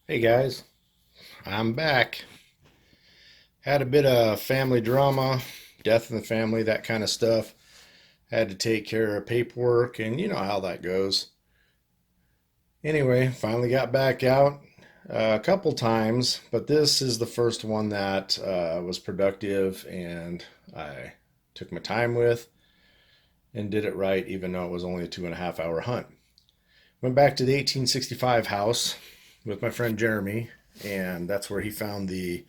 Hey guys, I'm back. Had a bit of family drama, death in the family, that kind of stuff. Had to take care of paperwork, and you know how that goes. Anyway, finally got back out a couple times, but this is the first one that was productive and I took my time with and did it right, even though it was only a 2.5 hour hunt. Went back to the 1865 house with my friend Jeremy, and that's where he found the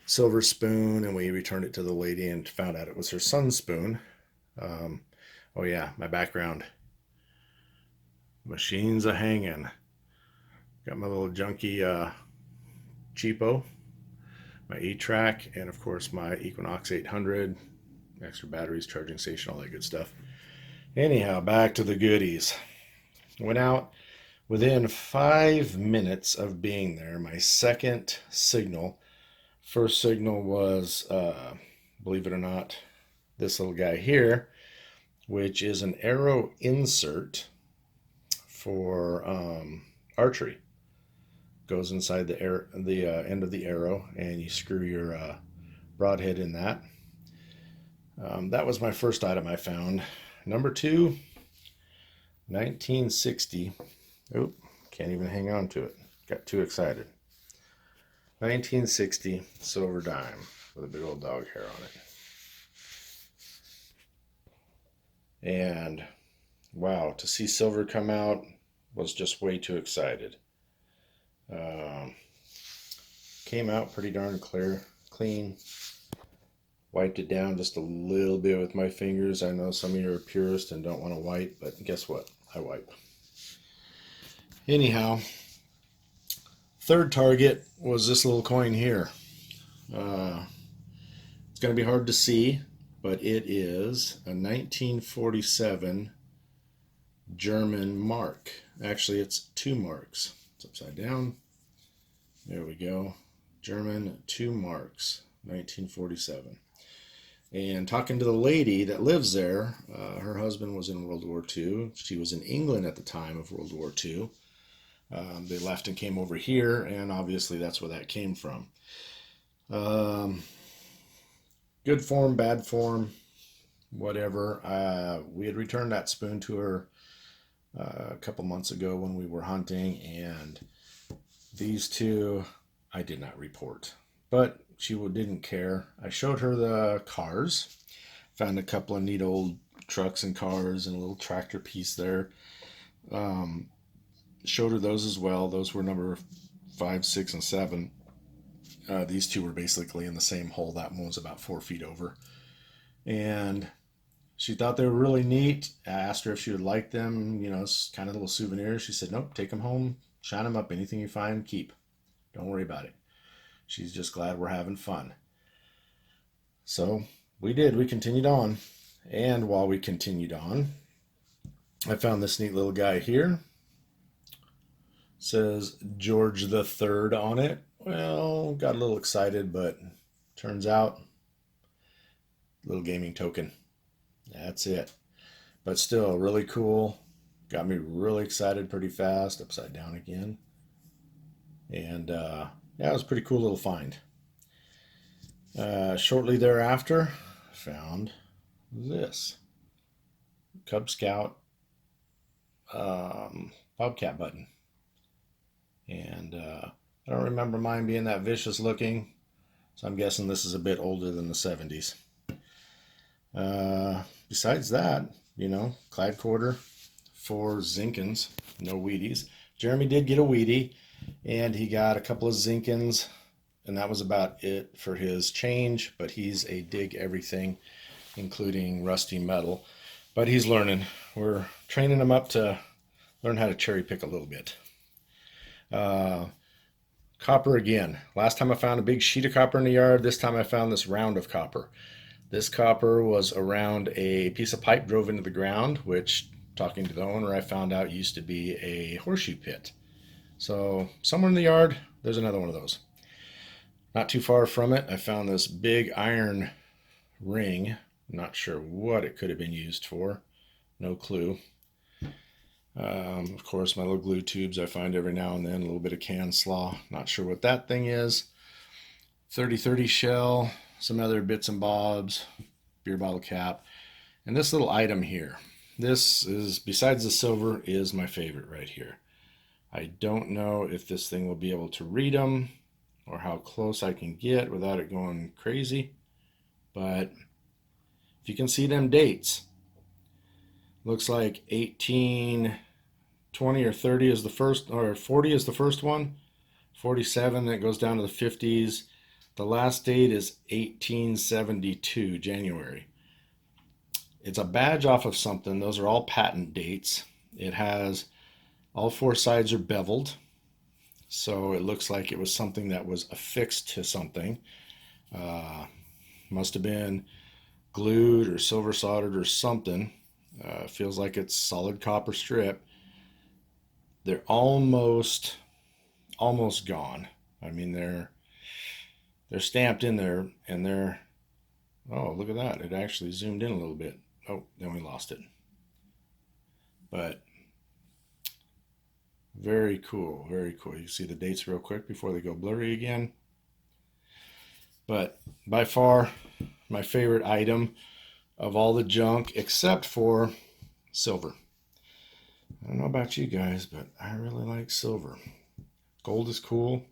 silver spoon, and we returned it to the lady and found out it was her son's spoon. Um, oh yeah, my background. Machines a hanging. Got my little junky cheapo, my Etrac, and of course my Equinox 800, extra batteries, charging station, all that good stuff. Anyhow, back to the goodies. Went out within 5 minutes of being there. My second signal. First signal was, believe it or not, this little guy here, which is an arrow insert for archery. Goes inside the end of the arrow, and you screw your broadhead in that. That was my first item I found. Number two, 1960. Oop, can't even hang on to it. Got too excited. 1960 silver dime with a big old dog hair on it. And wow, to see silver come out was just way too excited. Um, Came out pretty darn clean. Wiped it down just a little bit with my fingers. I know some of you are purists and don't want to wipe, but guess what? I wipe. Anyhow, third target was this little coin here. It's going to be hard to see, but it is a 1947 German mark. Actually, it's two marks. It's upside down. There we go. German, two marks, 1947. And talking to the lady that lives there, her husband was in World War II. She was in England at the time of World War II. They left and came over here, and obviously that's where that came from. Um, Good form, bad form, whatever. We had returned that spoon to her a couple months ago when we were hunting, and these two I did not report, but she didn't care. I showed her the cars, found a couple of neat old trucks and cars and a little tractor piece there. Um, Showed her those as well. Those were number 5, 6, and 7. These two were basically in the same hole. That one was about 4 feet over. And she thought they were really neat. I asked her if she would like them, it's kind of little souvenirs. She said, nope, take them home, shine them up. Anything you find, keep. Don't worry about it. She's just glad we're having fun. So we did. We continued on. And while we continued on, I found this neat little guy here. It says George the Third on it. Well, got a little excited, but turns out, little gaming token. That's it. But still, really cool. Got me really excited pretty fast. Upside down again. And yeah, it was a pretty cool little find. Shortly thereafter, I found this Cub Scout Bobcat button. And I don't remember mine being that vicious looking, so I'm guessing this is a bit older than the 70s. Besides that, clad quarter, 4 Zinkins, no Wheaties. Jeremy did get a Wheatie, and he got a couple of Zinkins, and that was about it for his change, but he's a dig everything, including rusty metal. But he's learning. We're training him up to learn how to cherry pick a little bit. Copper again. Last time I found a big sheet of copper in the yard. This time I found this round of copper. This copper was around a piece of pipe drove into the ground, which, talking to the owner, I found out used to be a horseshoe pit. So somewhere in the yard, there's another one of those. Not too far from it, I found this big iron ring. Not sure what it could have been used for. No clue. Of course, my little glue tubes I find every now and then, a little bit of can slaw. Not sure what that thing is. 30-30 shell, some other bits and bobs, beer bottle cap, and this little item here. This is, besides the silver, is my favorite right here. I don't know if this thing will be able to read them or how close I can get without it going crazy, but if you can see them dates, looks like 1820 or 30 is the first, or 40 is the first one, 47, then it goes down to the 50s. The last date is 1872, January. It's a badge off of something. Those are all patent dates. It has, all four sides are beveled, so it looks like it was something that was affixed to something. Must have been glued or silver soldered or something. Feels like it's solid copper strip. They're almost gone. I mean, they're stamped in there, and they're, oh, look at that. It actually zoomed in a little bit. Oh, then we lost it. But very cool, very cool. You see the dates real quick before they go blurry again. But by far my favorite item of all the junk, except for silver. I don't know about you guys, but I really like silver. Gold is cool.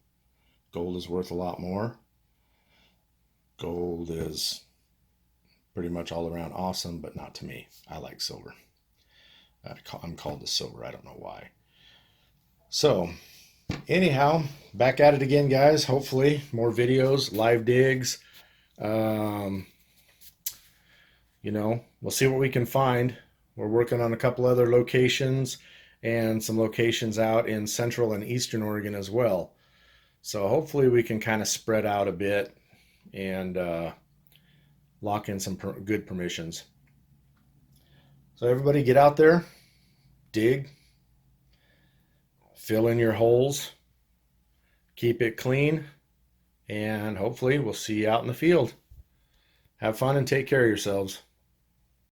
Gold is worth a lot more. Gold is pretty much all around awesome, but not to me. I like silver. I'm called the silver. I don't know why. So anyhow, back at it again, guys. Hopefully more videos, live digs. You know, we'll see what we can find. We're working on a couple other locations and some locations out in Central and Eastern Oregon as well. So hopefully we can kind of spread out a bit and lock in some good permissions. So everybody get out there, dig, fill in your holes, keep it clean, and hopefully we'll see you out in the field. Have fun and take care of yourselves.